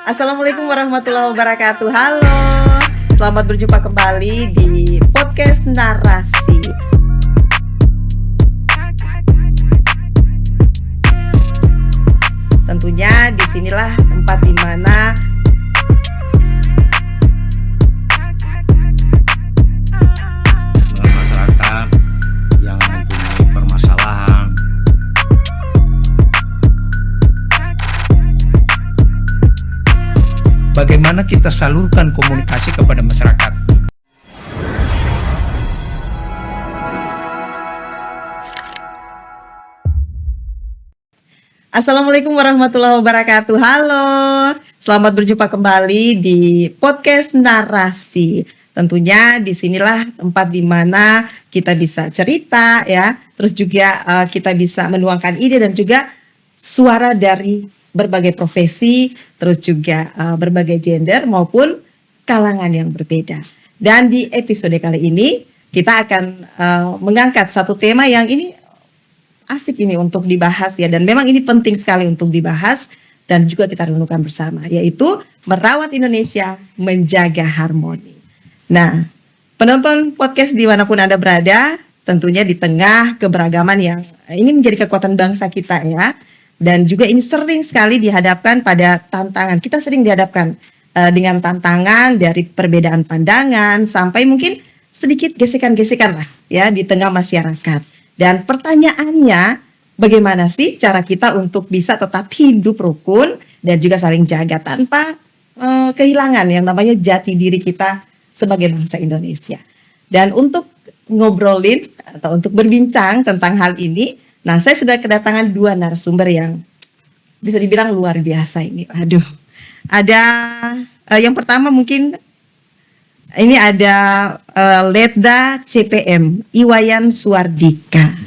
Assalamualaikum warahmatullahi wabarakatuh. Halo, selamat berjumpa kembali di podcast Narasi. Tentunya disinilah tempat dimana masyarakat yang mempunyai permasalahan bagaimana kita salurkan komunikasi kepada masyarakat. Assalamualaikum warahmatullahi wabarakatuh. Halo, selamat berjumpa kembali di podcast Narasi. Tentunya disinilah tempat dimana kita bisa cerita ya, terus juga kita bisa menuangkan ide dan juga suara dari berbagai profesi, terus juga berbagai gender maupun kalangan yang berbeda. Dan di episode kali ini kita akan mengangkat satu tema yang ini asik ini untuk dibahas ya, dan memang ini penting sekali untuk dibahas dan juga kita renungkan bersama, yaitu merawat Indonesia, menjaga harmoni. Nah, penonton podcast dimanapun Anda berada, tentunya di tengah keberagaman yang ini menjadi kekuatan bangsa kita ya. Dan juga ini sering sekali dihadapkan pada tantangan. Kita sering dihadapkan dengan tantangan dari perbedaan pandangan sampai mungkin sedikit gesekan-gesekan lah ya di tengah masyarakat. Dan pertanyaannya, bagaimana sih cara kita untuk bisa tetap hidup rukun dan juga saling jaga tanpa kehilangan yang namanya jati diri kita sebagai bangsa Indonesia. Dan untuk ngobrolin atau untuk berbincang tentang hal ini, nah, saya sudah kedatangan dua narasumber yang bisa dibilang luar biasa ini. Aduh, ada yang pertama mungkin ini ada Letda CPM Iwayan Suardika.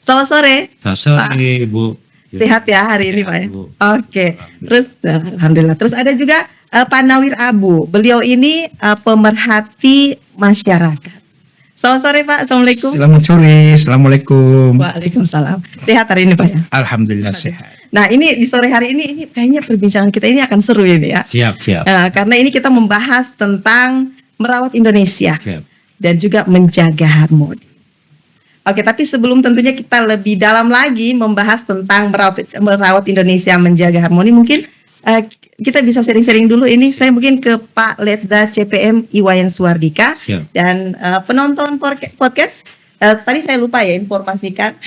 Selamat sore. Selamat sore, Bu. Sehat ya hari ini, Pak ya? Bu. Oke. Terus alhamdulillah. Terus ada juga Pak Nawir Abu. Beliau ini pemerhati masyarakat. Selamat sore Pak, Assalamualaikum. Selamat sore, Assalamualaikum. Waalaikumsalam. Sehat hari ini Pak ya? Alhamdulillah sehat. Nah, ini di sore hari ini kayaknya perbincangan kita ini akan seru ini ya. Siap. Karena ini kita membahas tentang merawat Indonesia Siap. dan juga menjaga harmoni. Oke, tapi sebelum tentunya kita lebih dalam lagi membahas tentang merawat Indonesia, menjaga harmoni, mungkin kita bisa sharing-sharing dulu ini. Saya mungkin ke Pak Letda CPM Iwayan Suardika. Siap. Dan penonton podcast, tadi saya lupa ya informasikan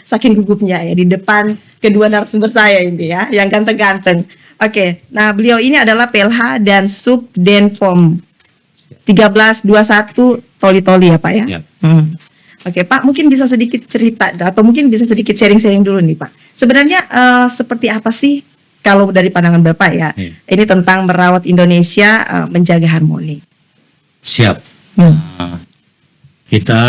saking gugupnya ya di depan kedua narasumber saya ini ya, yang ganteng-ganteng. Oke, nah beliau ini adalah PLH dan Subdenpom 1321 Toli-Toli ya Pak ya. Siap. Oke Pak, mungkin bisa sedikit cerita atau mungkin bisa sedikit sharing-sharing dulu nih Pak. Sebenarnya seperti apa sih kalau dari pandangan Bapak ya, ini tentang merawat Indonesia, menjaga harmoni. Siap. Kita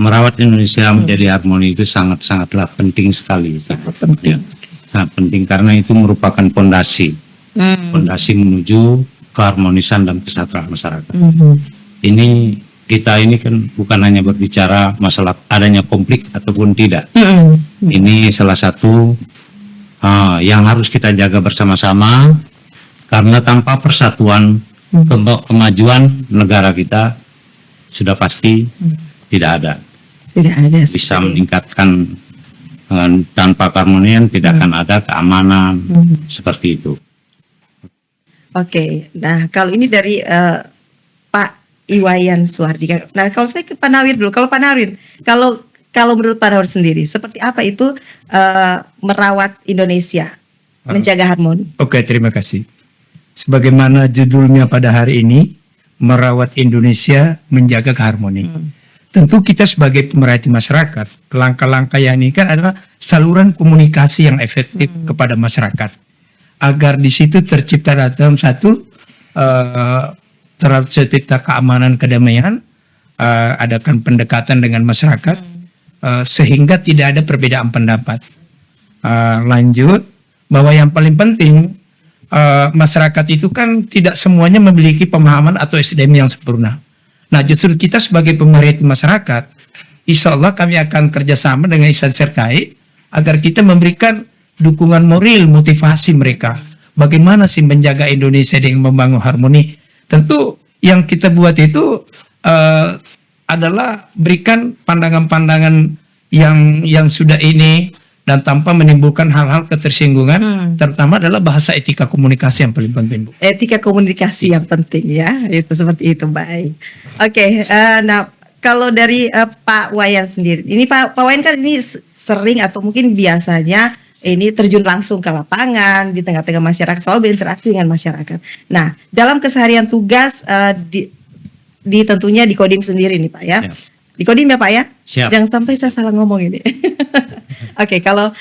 merawat Indonesia menjadi harmoni itu sangatlah penting sekali. Sangat penting. Ya, sangat penting karena itu merupakan fondasi menuju keharmonisan dan kesejahteraan masyarakat. Ini kita ini kan bukan hanya berbicara masalah adanya konflik ataupun tidak. Ini salah satu yang harus kita jaga bersama-sama, karena tanpa persatuan kemajuan negara kita sudah pasti tidak ada. Bisa meningkatkan tanpa keharmonian tidak akan ada keamanan seperti itu. Oke, nah kalau ini dari Pak Iwayan Suardika. Nah, kalau saya ke Pak Nawir dulu. Kalau Pak Nawir, kalau menurut Pak Nawir sendiri, seperti apa itu merawat Indonesia, menjaga harmoni? Oke, terima kasih. Sebagaimana judulnya pada hari ini, merawat Indonesia, menjaga keharmoni. Tentu kita sebagai pemerhati masyarakat, langkah-langkah yang ini kan adalah saluran komunikasi yang efektif kepada masyarakat, agar di situ tercipta dalam satu tercipta keamanan, kedamaian, adakan pendekatan dengan masyarakat, sehingga tidak ada perbedaan pendapat. Lanjut, bahwa yang paling penting, masyarakat itu kan tidak semuanya memiliki pemahaman atau SDM yang sempurna. Nah, justru kita sebagai pemerhati masyarakat, insya Allah kami akan kerjasama dengan instansi terkait agar kita memberikan dukungan moral, motivasi mereka bagaimana sih menjaga Indonesia dengan membangun harmoni. Tentu yang kita buat itu adalah berikan pandangan-pandangan yang sudah ini dan tanpa menimbulkan hal-hal ketersinggungan, terutama adalah bahasa etika komunikasi yang paling penting, Bu. Etika komunikasi yang penting ya, itu seperti itu, baik. Oke, nah kalau dari Pak Wayan sendiri, ini Pak Wayan kan ini sering atau mungkin biasanya ini terjun langsung ke lapangan di tengah-tengah masyarakat, selalu berinteraksi dengan masyarakat. Nah, dalam keseharian tugas di tentunya di Kodim sendiri nih Pak ya. Siap. Di Kodim ya Pak ya? Siap. Jangan sampai saya salah ngomong ini. Oke, kalau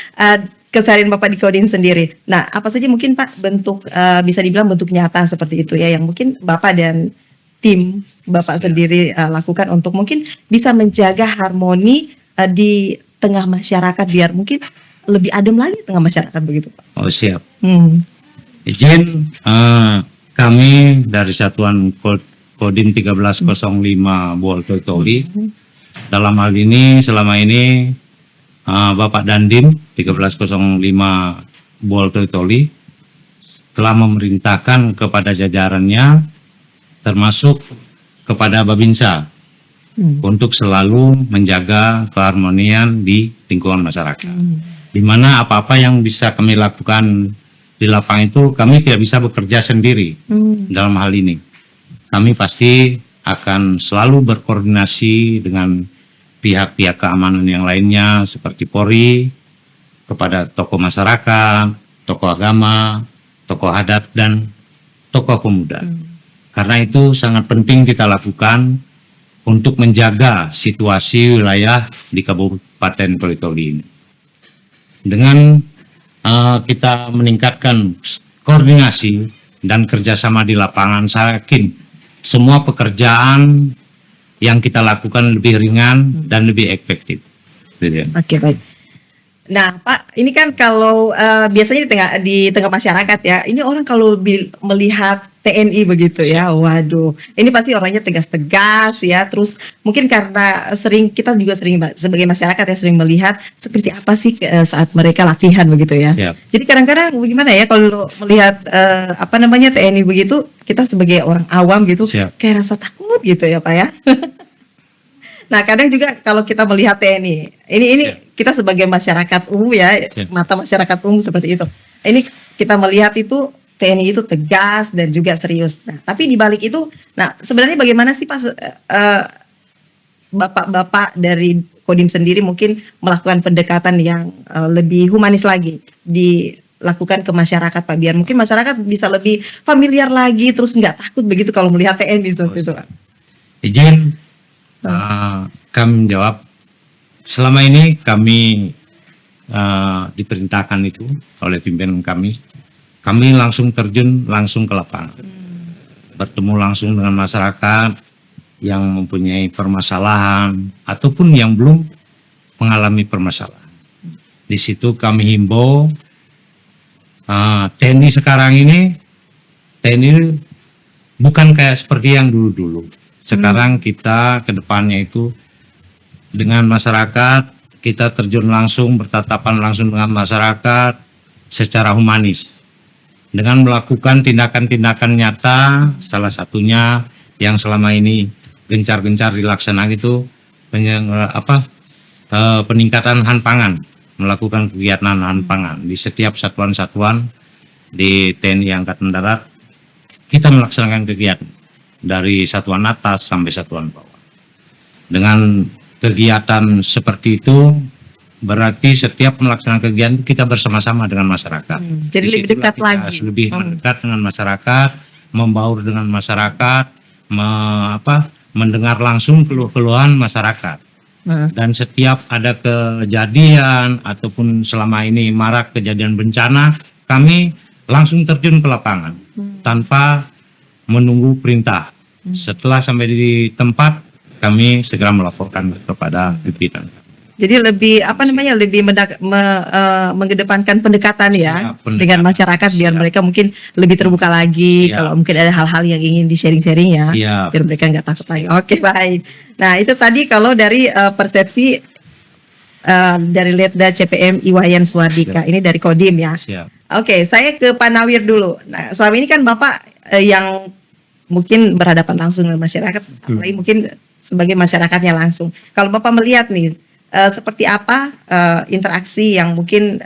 keseharian Bapak di Kodim sendiri. Nah, apa saja mungkin Pak bentuk bisa dibilang bentuk nyata seperti itu ya yang mungkin Bapak dan tim Bapak sendiri lakukan untuk mungkin bisa menjaga harmoni di tengah masyarakat biar mungkin lebih adem lagi tengah masyarakat begitu Pak. Oh siap. Izin kami dari Satuan Kodim 1305 Bolto Toli. Dalam hal ini selama ini Bapak Dandim 1305 Bolto Toli telah memerintahkan kepada jajarannya termasuk kepada Babinsa untuk selalu menjaga keharmonian di lingkungan masyarakat. Di mana apa-apa yang bisa kami lakukan di lapangan itu kami tidak bisa bekerja sendiri dalam hal ini. Kami pasti akan selalu berkoordinasi dengan pihak-pihak keamanan yang lainnya seperti Polri, kepada tokoh masyarakat, tokoh agama, tokoh adat, dan tokoh pemuda. Karena itu sangat penting kita lakukan untuk menjaga situasi wilayah di Kabupaten Toli-Toli ini. Dengan kita meningkatkan koordinasi dan kerjasama di lapangan, saya yakin semua pekerjaan yang kita lakukan lebih ringan dan lebih efektif. Oke, baik. Nah, Pak, ini kan kalau biasanya di tengah masyarakat ya, ini orang kalau melihat TNI begitu ya, waduh, ini pasti orangnya tegas-tegas ya. Terus mungkin karena kita juga sering sebagai masyarakat ya sering melihat seperti apa sih saat mereka latihan begitu ya. Siap. Jadi kadang-kadang bagaimana ya kalau melihat TNI begitu, kita sebagai orang awam gitu Siap. kayak rasa takut gitu ya, Pak ya. Nah, kadang juga kalau kita melihat TNI, ini kita sebagai masyarakat umum ya, mata masyarakat umum seperti itu. Ini kita melihat itu TNI itu tegas dan juga serius. Nah, tapi di balik itu, nah sebenarnya bagaimana sih Pak Bapak-bapak dari Kodim sendiri mungkin melakukan pendekatan yang lebih humanis lagi dilakukan ke masyarakat Pak, biar mungkin masyarakat bisa lebih familiar lagi, terus nggak takut begitu kalau melihat TNI seperti itu Pak. Izin kami menjawab, selama ini kami diperintahkan itu oleh pimpinan kami langsung terjun langsung ke lapangan, bertemu langsung dengan masyarakat yang mempunyai permasalahan ataupun yang belum mengalami permasalahan. Di situ kami himbau TNI sekarang ini, TNI bukan kayak seperti yang dulu-dulu. Sekarang kita ke depannya itu dengan masyarakat, kita terjun langsung, bertatapan langsung dengan masyarakat secara humanis. Dengan melakukan tindakan-tindakan nyata, salah satunya yang selama ini gencar-gencar dilaksanakan itu peningkatan han pangan, melakukan kegiatan han pangan di setiap satuan-satuan di TNI Angkatan Darat. Kita melaksanakan kegiatan dari satuan atas sampai satuan bawah. Dengan kegiatan seperti itu, berarti setiap melaksanakan kegiatan kita bersama-sama dengan masyarakat. Jadi lebih dekat lagi. Lebih mendekat dengan masyarakat, membaur dengan masyarakat, mendengar langsung keluh-keluhan masyarakat. Dan setiap ada kejadian ataupun selama ini marak kejadian bencana, kami langsung terjun ke lapangan tanpa menunggu perintah. Setelah sampai di tempat, kami segera melaporkan kepada pimpinan. Jadi lebih lebih mengedepankan pendekatan ya, dengan masyarakat biar mereka mungkin lebih terbuka lagi kalau mungkin ada hal-hal yang ingin di-sharing-sharing ya, biar mereka nggak takut lagi. Oke, baik. Nah, itu tadi kalau dari persepsi dari Letda CPM Iwayan Swardika, ini dari Kodim ya. Oke, saya ke Pak Nawir dulu. Nah, selama ini kan Bapak yang mungkin berhadapan langsung dengan masyarakat, apalagi mungkin sebagai masyarakatnya langsung. Kalau Bapak melihat nih, seperti apa interaksi yang mungkin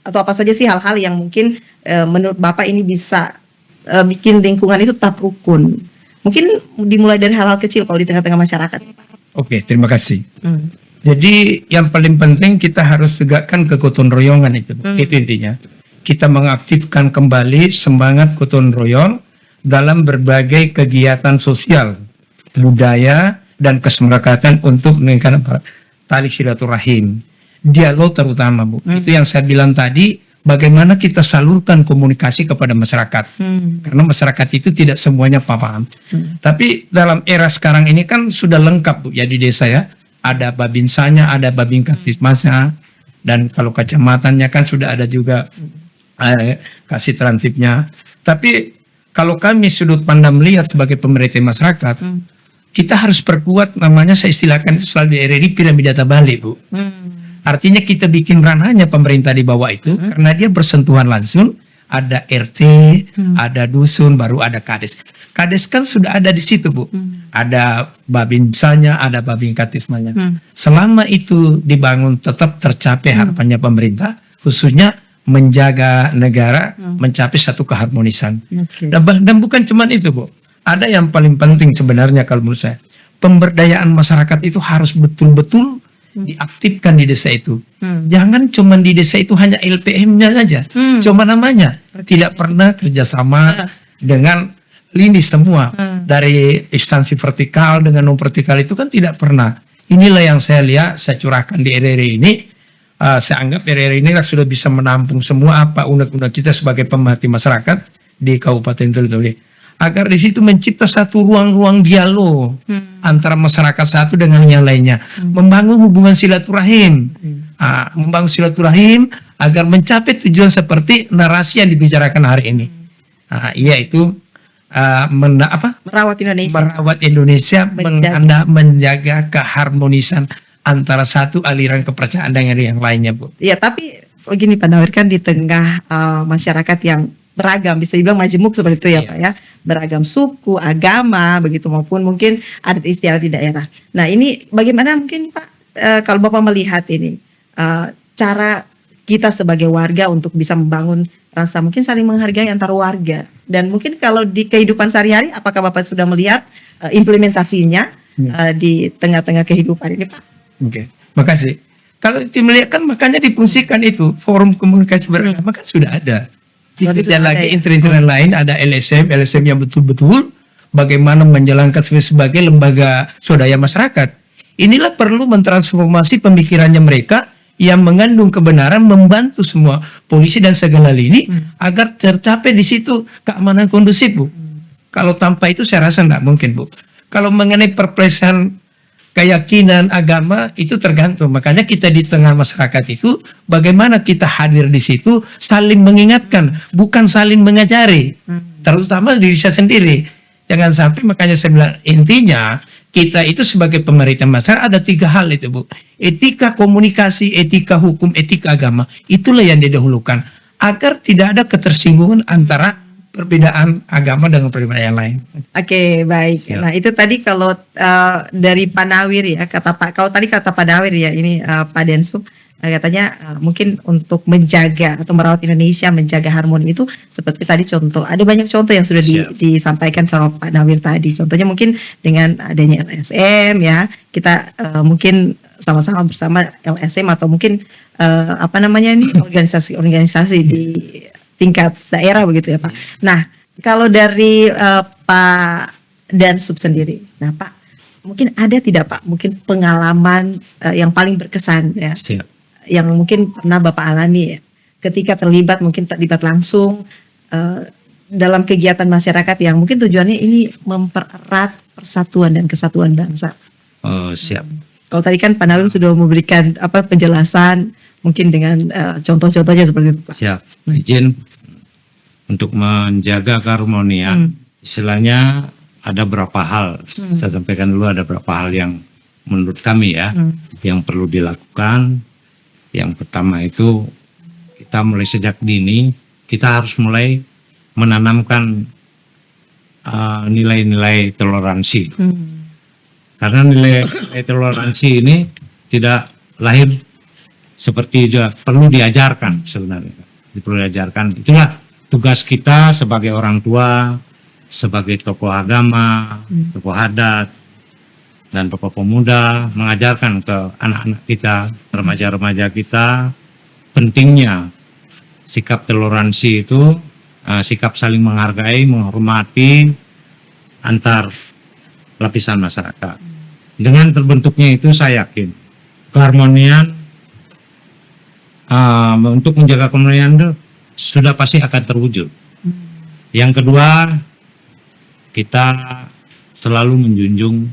atau apa saja sih hal-hal yang mungkin menurut Bapak ini bisa bikin lingkungan itu tetap rukun. Mungkin dimulai dari hal-hal kecil kalau di tengah-tengah masyarakat. Oke, terima kasih. Jadi yang paling penting kita harus tegakkan kegotong royongan itu. Itu intinya. Kita mengaktifkan kembali semangat gotong royong dalam berbagai kegiatan sosial, budaya, dan kesepakatan untuk meningkatkan tali silaturahim. Dialog terutama, Bu. Itu yang saya bilang tadi, bagaimana kita salurkan komunikasi kepada masyarakat. Karena masyarakat itu tidak semuanya paham. Tapi dalam era sekarang ini kan sudah lengkap, Bu, ya di desa ya. Ada babinsanya, ada babin kaptipmasnya, dan kalau kecamatannya kan sudah ada juga kasih terantipnya. Tapi kalau kami sudut pandang melihat sebagai pemerintah masyarakat, kita harus perkuat namanya, saya istilahkan itu selalu di RRI piramida tabalik, Bu. Artinya kita bikin ranahnya pemerintah di bawah itu, karena dia bersentuhan langsung, ada RT, ada dusun, baru ada kades. Kades kan sudah ada di situ, Bu. Ada babinsanya, ada babin kaptipmasnya. Selama itu dibangun tetap tercapai harapannya pemerintah, khususnya menjaga negara mencapai satu keharmonisan. Dan bukan cuma itu, Bu. Ada yang paling penting sebenarnya kalau menurut saya. Pemberdayaan masyarakat itu harus betul-betul diaktifkan di desa itu. Jangan cuma di desa itu hanya LPM-nya saja. Cuma namanya. Tidak pernah kerjasama dengan lini semua. Dari instansi vertikal dengan non vertikal itu kan tidak pernah. Inilah yang saya lihat, saya curahkan di RRI ini. Saya anggap RRI ini sudah bisa menampung semua apa undang-undang kita sebagai pemerhati masyarakat di Kabupaten Toli-Toli, agar di situ mencipta satu ruang-ruang dialog antara masyarakat satu dengan yang lainnya, membangun hubungan silaturahim, membangun silaturahim agar mencapai tujuan seperti narasi yang dibicarakan hari ini, yaitu merawat Indonesia, menjaga keharmonisan antara satu aliran kepercayaan dengan yang lainnya, Bu. Ya, tapi begini Pak Nawir, kan di tengah masyarakat yang beragam, bisa dibilang majemuk seperti itu ya, Pak ya, beragam suku, agama, begitu, maupun mungkin adat istiadat di daerah. Nah, ini bagaimana mungkin Pak, kalau Bapak melihat ini, cara kita sebagai warga untuk bisa membangun rasa mungkin saling menghargai antar warga, dan mungkin kalau di kehidupan sehari-hari, apakah Bapak sudah melihat implementasinya di tengah-tengah kehidupan ini, Pak? Oke, makasih. Kalau melihat kan makanya difungsikan itu forum komunikasi beragama kan sudah ada. Tidak lagi intern lain, ada LSM yang betul-betul bagaimana menjalankan sebagai lembaga swadaya masyarakat. Inilah perlu mentransformasi pemikirannya mereka yang mengandung kebenaran, membantu semua polisi dan segala lini agar tercapai di situ keamanan kondusif, Bu. Kalau tanpa itu saya rasa tidak mungkin, Bu. Kalau mengenai perpelesehan keyakinan agama itu tergantung. Makanya kita di tengah masyarakat itu bagaimana kita hadir di situ, saling mengingatkan, bukan saling mengajari. Terutama diri saya sendiri. Jangan sampai, makanya saya bilang intinya kita itu sebagai pemerintah masyarakat ada 3 hal itu, Bu. Etika komunikasi, etika hukum, etika agama. Itulah yang didahulukan agar tidak ada ketersinggungan antara perbedaan agama dengan perbedaan yang lain. Oke, baik. Nah, itu tadi kalau dari Pak Nawir ya, kalau tadi kata Pak Nawir ya, ini Pak Densub katanya mungkin untuk menjaga atau merawat Indonesia, menjaga harmoni itu seperti tadi contoh. Ada banyak contoh yang sudah disampaikan sama Pak Nawir tadi. Contohnya mungkin dengan adanya LSM ya, kita mungkin sama-sama bersama LSM atau mungkin organisasi-organisasi di tingkat daerah begitu ya, Pak. Nah, kalau dari Pak Dansub sendiri, nah Pak, mungkin ada tidak Pak, mungkin pengalaman yang paling berkesan ya, yang mungkin pernah Bapak alami ya, ketika terlibat langsung dalam kegiatan masyarakat yang mungkin tujuannya ini mempererat persatuan dan kesatuan bangsa. Siap. Kalau tadi kan Pak Nawir sudah memberikan penjelasan, mungkin dengan contoh-contohnya seperti itu, Pak. Siap. Izin untuk menjaga keharmonian, istilahnya ada beberapa hal. Saya sampaikan dulu ada beberapa hal yang menurut kami ya, yang perlu dilakukan. Yang pertama itu kita mulai sejak dini kita harus mulai menanamkan nilai-nilai toleransi. Karena nilai toleransi ini tidak lahir seperti itu, perlu diajarkan sebenarnya. Perlu diajarkan. Itulah tugas kita sebagai orang tua, sebagai tokoh agama, tokoh adat, dan tokoh pemuda, mengajarkan ke anak-anak kita, remaja-remaja kita, pentingnya sikap toleransi itu, sikap saling menghargai, menghormati antar lapisan masyarakat. Dengan terbentuknya itu saya yakin keharmonian, untuk menjaga keharmonian itu sudah pasti akan terwujud. Yang kedua, kita selalu menjunjung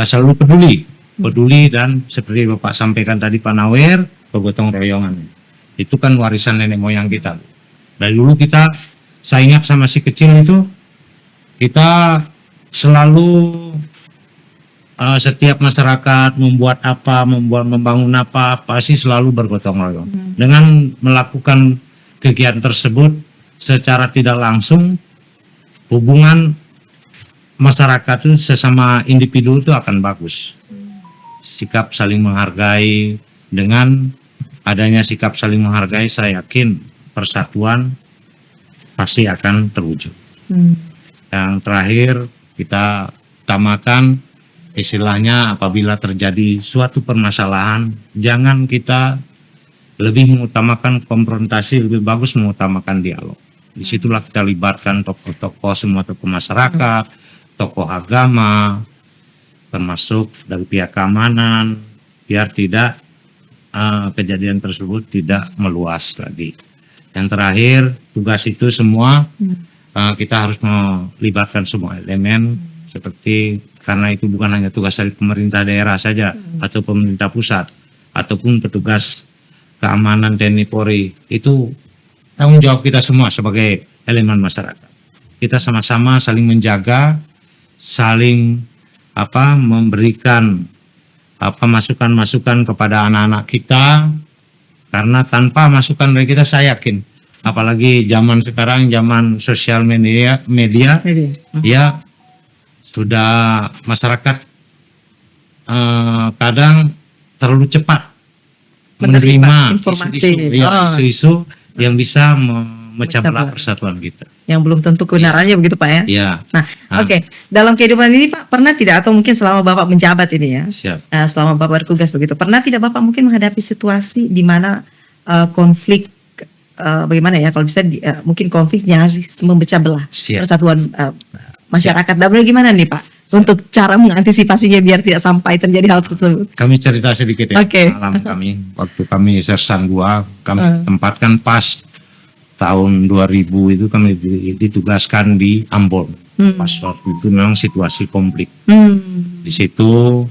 selalu peduli dan seperti Bapak sampaikan tadi Pak Nawer, kegotong royongan. Itu kan warisan nenek moyang kita. Dari dulu saya ingat sama si kecil itu, kita selalu setiap masyarakat membangun apa, pasti selalu bergotong royong. Dengan melakukan kegiatan tersebut secara tidak langsung, hubungan masyarakat itu sesama individu itu akan bagus. Sikap saling menghargai, dengan adanya sikap saling menghargai, saya yakin persatuan pasti akan terwujud. Yang terakhir, kita utamakan istilahnya apabila terjadi suatu permasalahan, jangan kita lebih mengutamakan konfrontasi, lebih bagus mengutamakan dialog. Disitulah kita libatkan tokoh-tokoh, semua tokoh masyarakat, tokoh agama, termasuk dari pihak keamanan, biar tidak kejadian tersebut tidak meluas lagi. Yang terakhir, tugas itu semua kita harus melibatkan semua elemen, seperti karena itu bukan hanya tugas dari pemerintah daerah saja atau pemerintah pusat ataupun petugas keamanan TNI Polri, itu tanggung jawab kita semua sebagai elemen masyarakat. Kita sama-sama saling menjaga, saling memberikan masukan-masukan kepada anak-anak kita, karena tanpa masukan dari kita, saya yakin, apalagi zaman sekarang, zaman sosial media ya sudah masyarakat kadang terlalu cepat menerima isu-isu yang bisa memecah belah persatuan kita. Yang belum tentu kebenarannya begitu Pak ya? Iya. Nah, oke. Dalam kehidupan ini Pak, pernah tidak, atau mungkin selama Bapak menjabat ini ya? Siap. Selama Bapak bertugas begitu, pernah tidak Bapak mungkin menghadapi situasi di mana konflik, bagaimana ya, kalau bisa mungkin konflik nyaris memecah belah persatuan masyarakat. Dan bagaimana nih Pak, untuk cara mengantisipasinya biar tidak sampai terjadi hal tersebut? Kami cerita sedikit ya. Pengalaman kami, waktu kami Sersan 2, kami tempatkan pas tahun 2000 itu kami ditugaskan di Ambon. Pas waktu itu memang situasi konflik. Di situ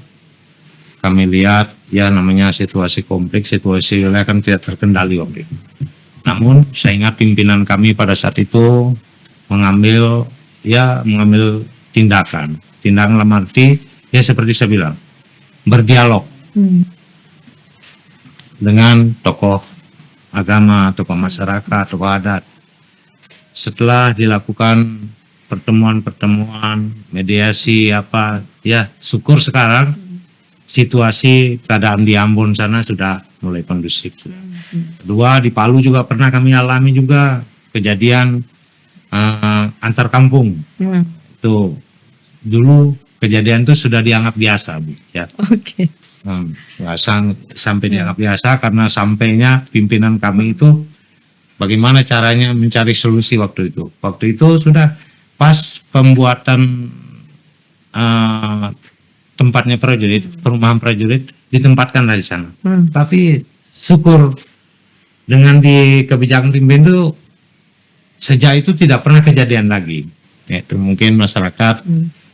kami lihat ya, namanya situasi konflik, situasi wilayah kan tidak terkendali waktu itu. Namun saya ingat pimpinan kami pada saat itu mengambil tindakan dalam arti ya seperti saya bilang, berdialog dengan tokoh agama, tokoh masyarakat, tokoh adat. Setelah dilakukan pertemuan, mediasi syukur sekarang situasi keadaan di Ambon sana sudah mulai kondusif. Kedua, di Palu juga pernah kami alami juga kejadian antar kampung. Itu dulu kejadian itu sudah dianggap biasa, Bu, ya. Sampai dianggap biasa karena sampainya pimpinan kami itu bagaimana caranya mencari solusi waktu itu. Waktu itu sudah pas pembuatan tempatnya prajurit, perumahan prajurit ditempatkan dari sana. Tapi syukur dengan di kebijakan pimpin itu, sejak itu tidak pernah kejadian lagi. Itu mungkin masyarakat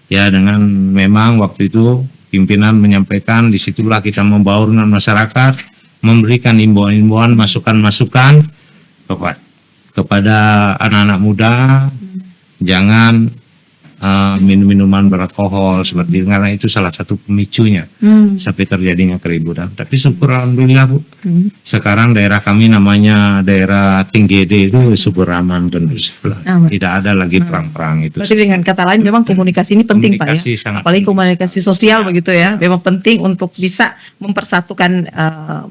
ya, dengan memang waktu itu pimpinan menyampaikan, disitulah kita membaur dengan masyarakat, memberikan imbauan-imbauan, masukan-masukan kepada anak-anak muda, jangan minum-minuman beralkohol seperti itu, karena itu salah satu pemicunya sampai terjadinya keributan. Tapi syukur alhamdulillah Bu, sekarang daerah kami namanya daerah Tinggede itu syukur aman dan Aman. tidak ada lagi perang-perang itu. Berarti dengan kata lain memang komunikasi ini penting Pak ya. Komunikasi sangat Apalagi penting. komunikasi sosial begitu ya. Memang penting untuk bisa mempersatukan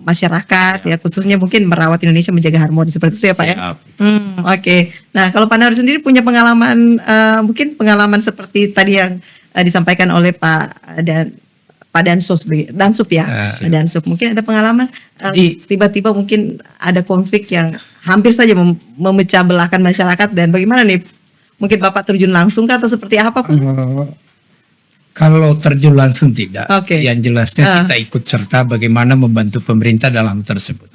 masyarakat ya, khususnya mungkin merawat Indonesia menjaga harmoni seperti itu ya Pak ya. Siap. Oke. Nah, kalau Pak Naur sendiri punya pengalaman mungkin pengalaman seperti tadi yang disampaikan oleh Pak Dansup ya. Pak Dansup mungkin ada pengalaman tiba-tiba mungkin ada konflik yang hampir saja memecah belahkan masyarakat, dan bagaimana nih? Mungkin Bapak terjun langsung kah atau seperti apa Pak? Kalau terjun langsung tidak, Oke. yang jelasnya kita ikut serta bagaimana membantu pemerintah dalam tersebut.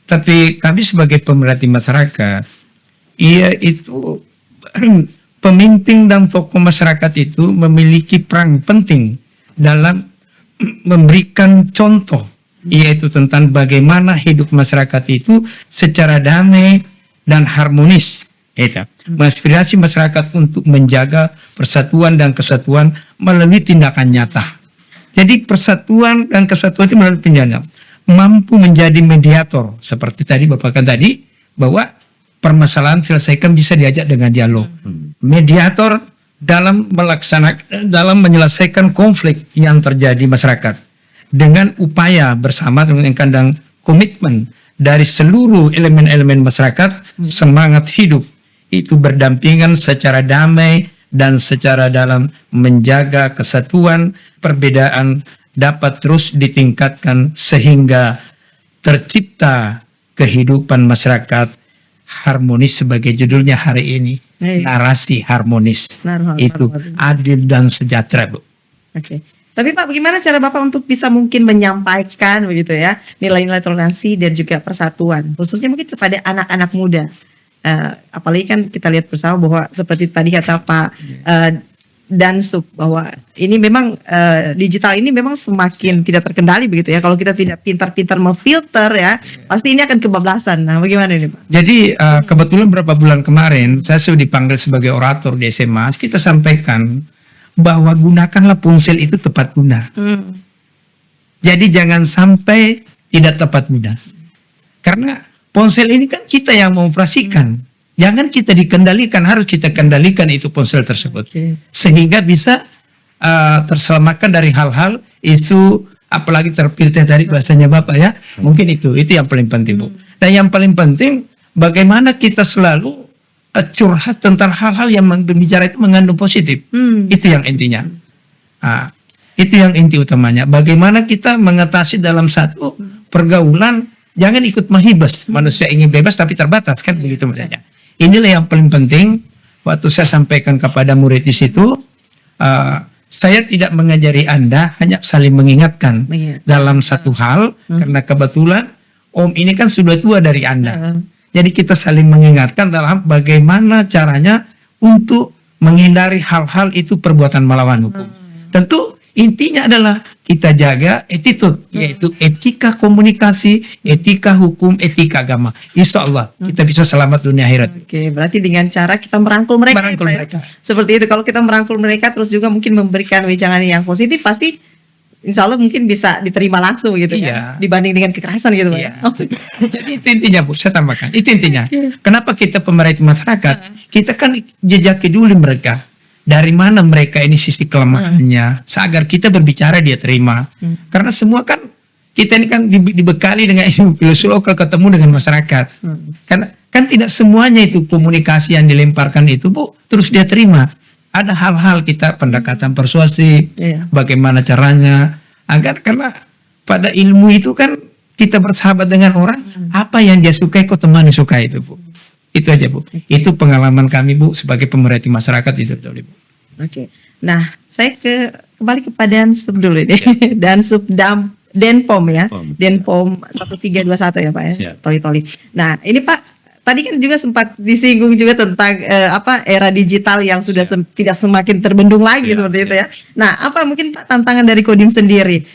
Tapi kami sebagai pemerhati masyarakat, ia itu pemimpin dan tokoh masyarakat itu memiliki peran penting dalam memberikan contoh, yaitu tentang bagaimana hidup masyarakat itu secara damai dan harmonis. Itu menginspirasi masyarakat untuk menjaga persatuan dan kesatuan melalui tindakan nyata. Jadi persatuan dan kesatuan itu melalui tindakan mampu menjadi mediator, seperti tadi Bapak kan tadi bahwa permasalahan selesaikan bisa diajak dengan dialog. Mediator dalam menyelesaikan konflik yang terjadi masyarakat dengan upaya bersama dengan komitmen dari seluruh elemen-elemen masyarakat, semangat hidup itu berdampingan secara damai dan secara dalam menjaga kesatuan. Perbedaan dapat terus ditingkatkan sehingga tercipta kehidupan masyarakat harmonis, sebagai judulnya hari ini, narasi harmonis. Itu adil dan sejahtera Bu. Oke. Tapi Pak, bagaimana cara Bapak untuk bisa mungkin menyampaikan begitu ya nilai-nilai toleransi dan juga persatuan, khususnya mungkin kepada anak-anak muda? Apalagi kan kita lihat bersama bahwa seperti tadi kata Pak Dansup bahwa ini memang digital ini memang semakin tidak terkendali begitu ya. Kalau kita tidak pintar-pintar memfilter ya, pasti ini akan kebablasan. Nah, bagaimana ini Pak? Jadi kebetulan beberapa bulan kemarin saya sudah dipanggil sebagai orator di SMA. Kita sampaikan bahwa gunakanlah ponsel itu tepat guna. Jadi jangan sampai tidak tepat guna. Karena ponsel ini kan kita yang mengoperasikan. Jangan kita dikendalikan, harus kita kendalikan itu ponsel tersebut. Sehingga bisa terselamatkan dari hal-hal isu, apalagi terfilter dari bahasanya Bapak ya. Mungkin itu yang paling penting Bu. Dan yang paling penting bagaimana kita selalu curhat tentang hal-hal yang berbicara itu mengandung positif. Itu yang intinya. Itu yang inti utamanya. Bagaimana kita mengatasi dalam satu pergaulan, jangan ikut menghibas. Manusia ingin bebas tapi terbatas kan begitu maksudnya. Inilah yang paling penting. Waktu saya sampaikan kepada murid di situ, saya tidak mengajari Anda, hanya saling mengingatkan dalam satu hal, karena kebetulan Om ini kan sudah tua dari Anda. Jadi kita saling mengingatkan dalam bagaimana caranya untuk menghindari hal-hal itu perbuatan melawan hukum. Tentu intinya adalah kita jaga attitude, yaitu etika komunikasi, etika hukum, etika agama. Insya Allah kita bisa selamat dunia akhirat. Oke, berarti dengan cara kita merangkul mereka. Merangkul mereka. Seperti itu, kalau kita merangkul mereka terus juga mungkin memberikan wejangan yang positif, pasti insya Allah mungkin bisa diterima langsung gitu ya, dibanding dengan kekerasan gitu Pak. Iya. Jadi itu intinya Bu, saya tambahkan. Itu intinya. Kenapa kita pemerhati masyarakat, kita kan jejaki dulu mereka. Dari mana mereka ini sisi kelemahannya, agar kita berbicara dia terima. Karena semua kan kita ini kan dibekali dengan ilmu filosofi lokal, ketemu dengan masyarakat. Karena kan tidak semuanya itu komunikasi yang dilemparkan itu Bu terus dia terima. Ada hal-hal kita pendekatan persuasif, bagaimana caranya agar, karena pada ilmu itu kan kita bersahabat dengan orang, apa yang dia sukai kok temani suka itu Bu. Itu aja Bu. Itu pengalaman kami Bu sebagai pemerhati masyarakat itu Bu. Oke. Nah, saya kembali kepada Dansup dulu deh. Dansup Denpom ya. Denpom 1321 ya Pak ya. Toli-toli. Nah, ini Pak tadi kan juga sempat disinggung juga tentang era digital yang sudah tidak semakin terbendung lagi seperti itu ya. Nah, apa mungkin Pak tantangan dari Kodim sendiri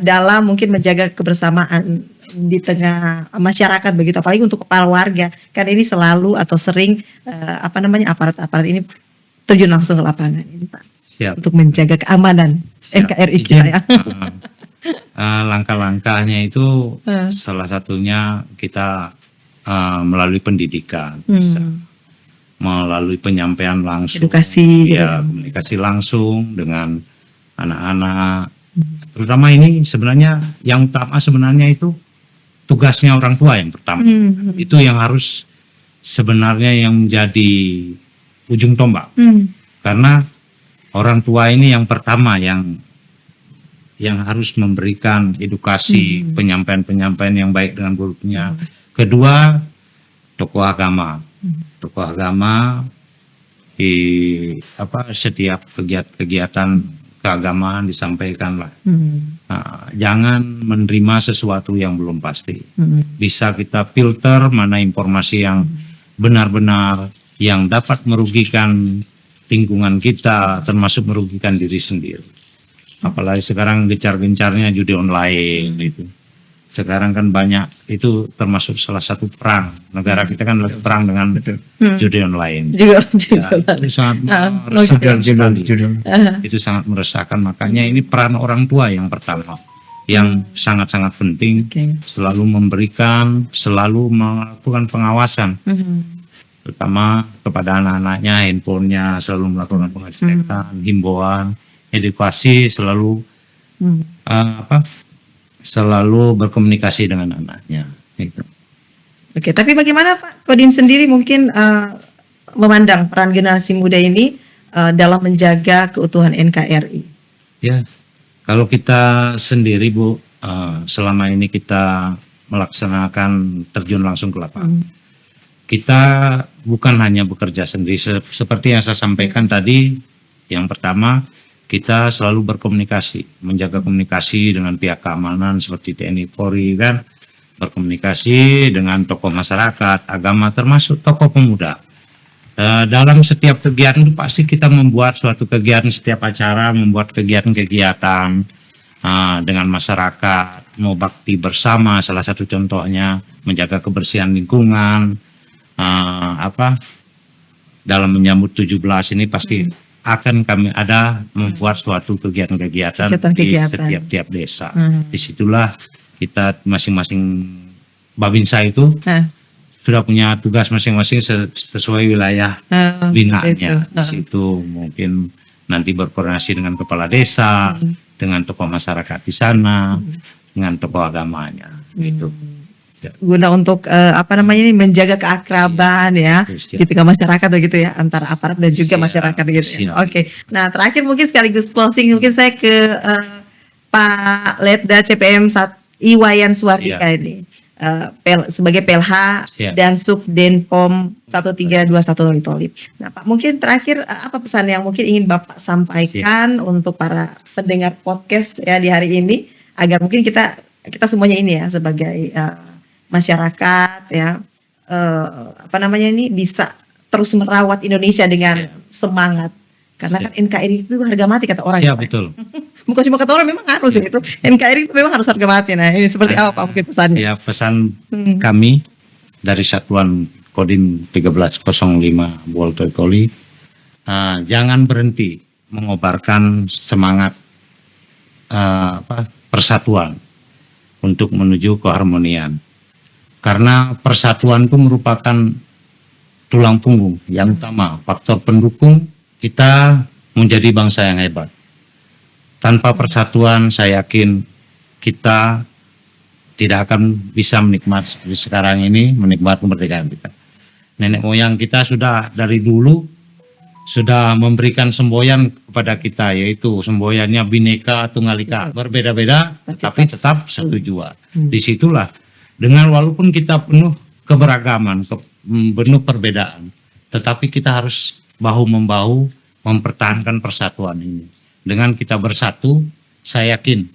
dalam mungkin menjaga kebersamaan di tengah masyarakat begitu, apalagi untuk kepala warga kan ini selalu atau sering aparat-aparat ini terjun langsung ke lapangan ini Pak Siap. untuk menjaga keamanan Siap. NKRI Izin, kita ya. Langkah-langkahnya itu Eh, salah satunya kita melalui pendidikan, bisa melalui penyampaian langsung, edukasi gitu ya ya. komunikasi langsung dengan anak-anak. Terutama ini sebenarnya yang utama sebenarnya itu tugasnya orang tua yang pertama. Itu yang harus sebenarnya yang menjadi ujung tombak. Karena orang tua ini yang pertama yang harus memberikan edukasi, penyampaian-penyampaian yang baik dengan gurunya. Kedua, tokoh agama. Tokoh agama di setiap kegiatan keagamaan disampaikanlah. Nah, jangan menerima sesuatu yang belum pasti. Bisa kita filter mana informasi yang benar-benar yang dapat merugikan lingkungan kita, termasuk merugikan diri sendiri. Apalagi sekarang gencar-gencarnya judi online itu. Sekarang kan banyak, itu termasuk salah satu perang. Negara kita kan lagi perang dengan judi online. Juga Ya, itu sangat oke. meresahkan sekali. Judul. Itu sangat meresahkan. Makanya ini peran orang tua yang pertama, yang sangat-sangat penting. Oke. Selalu memberikan, selalu melakukan pengawasan, terutama kepada anak-anaknya, handphonenya selalu melakukan pengecekan, himbauan, edukasi, selalu selalu berkomunikasi dengan anaknya. Gitu. Oke, tapi bagaimana Pak Kodim sendiri mungkin memandang peran generasi muda ini dalam menjaga keutuhan NKRI? Ya, kalau kita sendiri Bu, selama ini kita melaksanakan terjun langsung ke lapangan. Kita bukan hanya bekerja sendiri, seperti yang saya sampaikan tadi. Yang pertama, kita selalu berkomunikasi, menjaga komunikasi dengan pihak keamanan seperti TNI Polri, kan, berkomunikasi dengan tokoh masyarakat, agama, termasuk tokoh pemuda. Dalam setiap kegiatan itu pasti kita membuat suatu kegiatan, setiap acara membuat kegiatan-kegiatan dengan masyarakat, mau bakti bersama, salah satu contohnya menjaga kebersihan lingkungan, dalam menyambut 17 ini pasti akan kami ada membuat suatu kegiatan-kegiatan di setiap desa. Disitulah kita masing-masing Babinsa itu sudah punya tugas masing-masing sesuai wilayah binaannya. Di situ mungkin nanti berkoordinasi dengan kepala desa, dengan tokoh masyarakat di sana, dengan tokoh agamanya. Gitu. Guna untuk menjaga keakraban ya ketika masyarakat begitu ya, antara aparat dan juga masyarakat gitu. Oke. Nah, terakhir mungkin sekaligus closing, mungkin saya ke Pak Letda CPM Iwayan Suardika ini sebagai PLH dan Subdenpom 1321 Tolib. Nah, Pak, mungkin terakhir apa pesan yang mungkin ingin Bapak sampaikan untuk para pendengar podcast ya di hari ini, agar mungkin kita semuanya ini ya sebagai masyarakat ya bisa terus merawat Indonesia dengan semangat, karena kan NKRI itu harga mati kata orang. Ya, betul. Bukan cuma kata orang, memang harus itu NKRI itu memang harus harga mati. Nah, ini seperti apa Pak mungkin pesannya? Ya, pesan kami dari Satuan Kodim 1305 Boltoikoli, jangan berhenti mengobarkan semangat persatuan untuk menuju keharmonian. Karena persatuan itu merupakan tulang punggung yang utama, faktor pendukung kita menjadi bangsa yang hebat. Tanpa persatuan, saya yakin kita tidak akan bisa menikmati seperti sekarang ini, menikmati kemerdekaan kita. Nenek moyang kita sudah dari dulu sudah memberikan semboyan kepada kita, yaitu semboyannya Bhinneka Tunggal Ika, berbeda-beda tapi tetap satu jua. Disitulah, dengan walaupun kita penuh keberagaman, penuh perbedaan, tetapi kita harus bahu-membahu mempertahankan persatuan ini. Dengan kita bersatu, saya yakin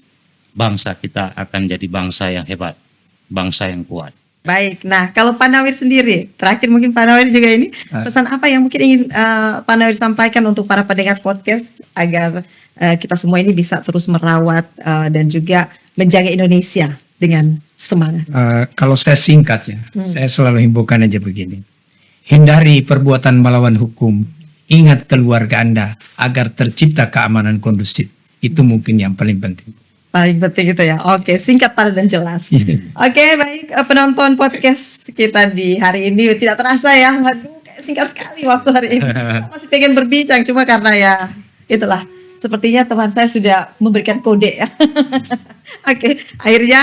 bangsa kita akan jadi bangsa yang hebat, bangsa yang kuat. Baik, nah kalau Pak Nawir sendiri, terakhir mungkin Pak Nawir juga ini, pesan apa yang mungkin ingin Pak Nawir sampaikan untuk para pendengar podcast agar kita semua ini bisa terus merawat dan juga menjaga Indonesia dengan semangat? Kalau saya singkat ya, saya selalu himbaukan aja begini. Hindari perbuatan melawan hukum, ingat keluarga Anda agar tercipta keamanan kondusif. Itu mungkin yang paling penting. Paling penting itu ya. Oke, singkat padat dan jelas. Oke, baik penonton podcast kita di hari ini tidak terasa ya. Waduh, kayak singkat sekali waktu hari ini. Masih pengen berbincang cuma karena ya itulah. Sepertinya teman saya sudah memberikan kode ya. Oke, akhirnya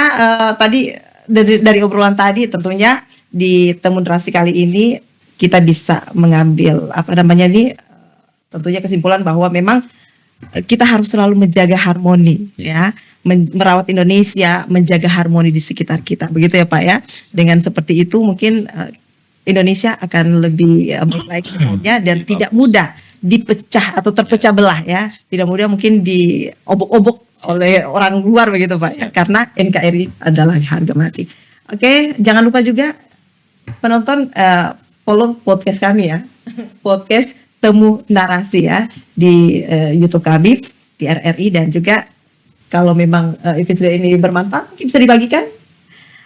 tadi dari obrolan tadi tentunya di Temu Narasi kali ini kita bisa mengambil tentunya kesimpulan bahwa memang kita harus selalu menjaga harmoni ya, merawat Indonesia, menjaga harmoni di sekitar kita. Begitu ya Pak ya. Dengan seperti itu mungkin Indonesia akan lebih baik saja dan tidak mudah dipecah atau terpecah belah ya. Tidak mudah mungkin diobok-obok oleh orang luar begitu Pak ya. Karena NKRI adalah harga mati. Oke, jangan lupa juga penonton follow podcast kami ya. Podcast Temu Narasi ya di YouTube kami di RRI, dan juga kalau memang episode ini bermanfaat mungkin bisa dibagikan.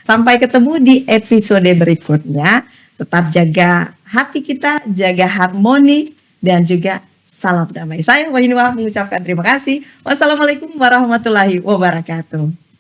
Sampai ketemu di episode berikutnya. Tetap jaga hati kita, jaga harmoni, dan juga salam damai. Saya Wahinwa mengucapkan terima kasih. Wassalamualaikum warahmatullahi wabarakatuh.